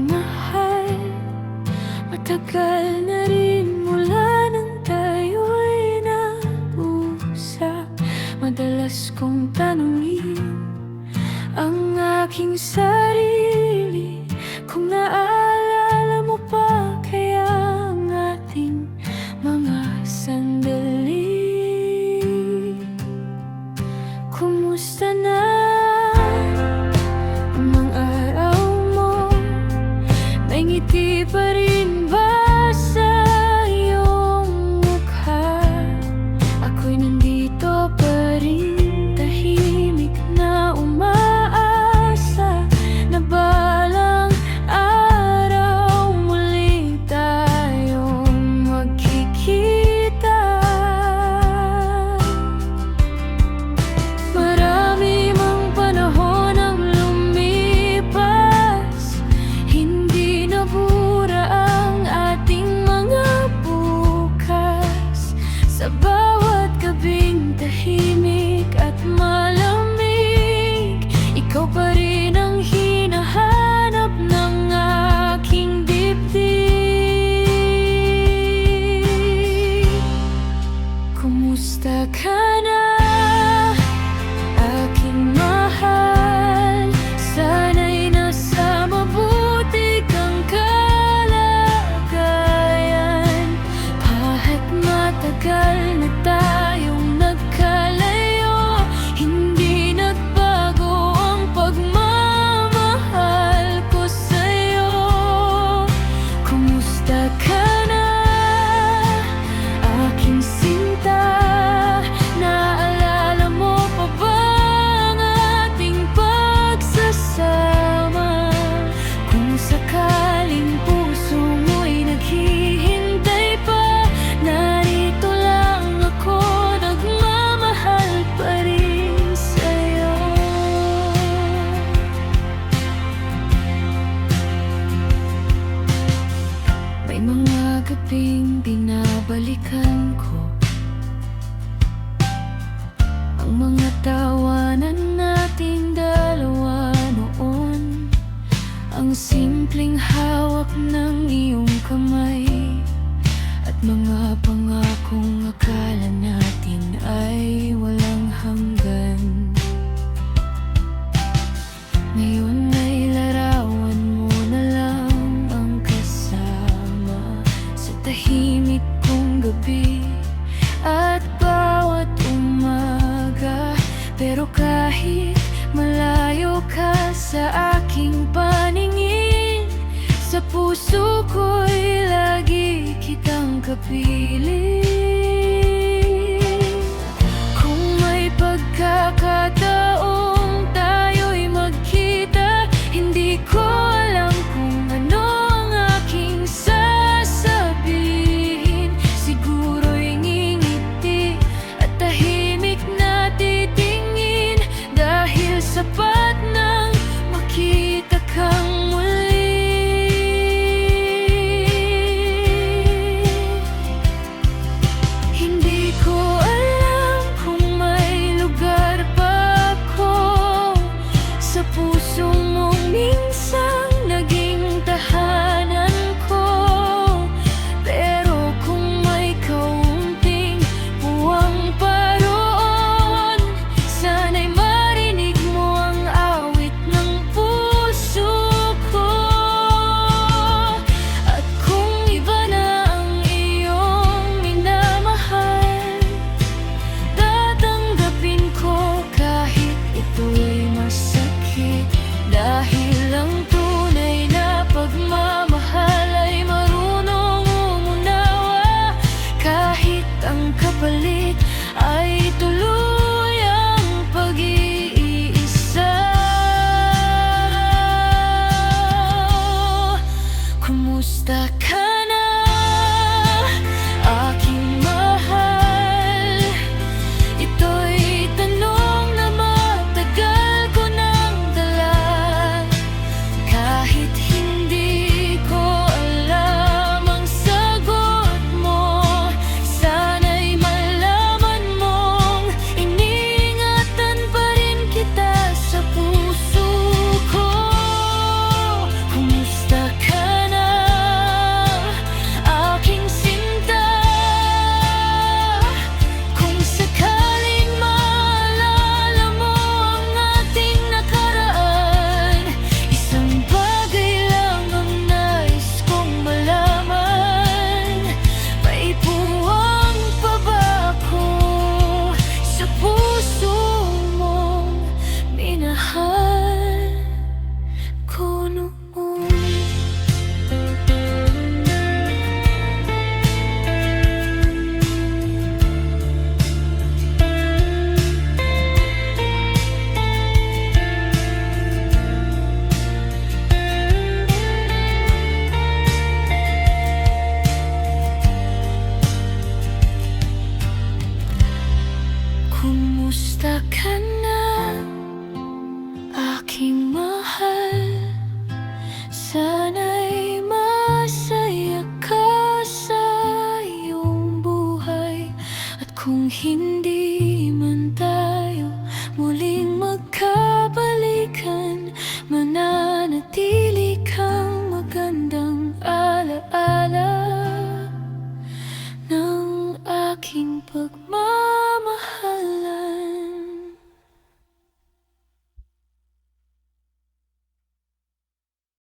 mahal. Matagal na rin mula nang tayo'y nag-usap. Madalas kong tanungin ang aking sarili kung naalala mo pa kaya ang ating mga sandali. Kumusta na ang mga araw mo? May ngiti pa rin ba sa iyong mukha? Ako'y nandito pa rin, tahimik na umaasa na balang araw muli tayong magkikita. Marami mang panahon ang lumipas, hindi nabura ang ating mga bukas. Sa bawat gabing tahimik at malamig, ikaw pa rin ang hinahanap ng aking dibdib. Kumusta ka na, aking mahal? Sana'y nasa mabuti kang kalagayan. Kahit matagal na tayong nagkalayo, hindi nagbago ang pagmamahal ko sa'yo. Kumusta ka na, aking sinta? Naalala mo pa ba ang ating pagsasama? Kung sakaling puso mo'y naghihintay pa, narito lang ako, nagmamahal pa rin sa'yo. May mga gabing binabalikan ko ang mga tawanan nating dalawa noon, ang simpleng hawak ng iyong kamay, at mga pangakong akala natin ay walang hanggan. Ngayon ay larawan mo na lang ang kasama sa tahimik kong gabi at bawat umaga. Pero kahit malayo ka sa aking paningin, sa puso ko'y lagi kitang kapiling. Kung may pagkakataong tayo'y magkita, hindi ko alam kung ano ang aking sasabihin. Siguro'y ngingiti at tahimik na titingin, dahil sapat nang makita kang muli. Hindi ko alam kung may lugar pa ako sa puso mong minsang naging tahanan ko. Pero kung may kaunting puwang pa roon, sana'y marinig mo ang awit ng puso ko. At kung iba na ang iyong minamahal, tatanggapin ko kahit ito'y masakit, dahil ang tunay na pagmamahal ay marunong umunawa, kahit ang kapalit ay tuluyang pag-iisa. Kumusta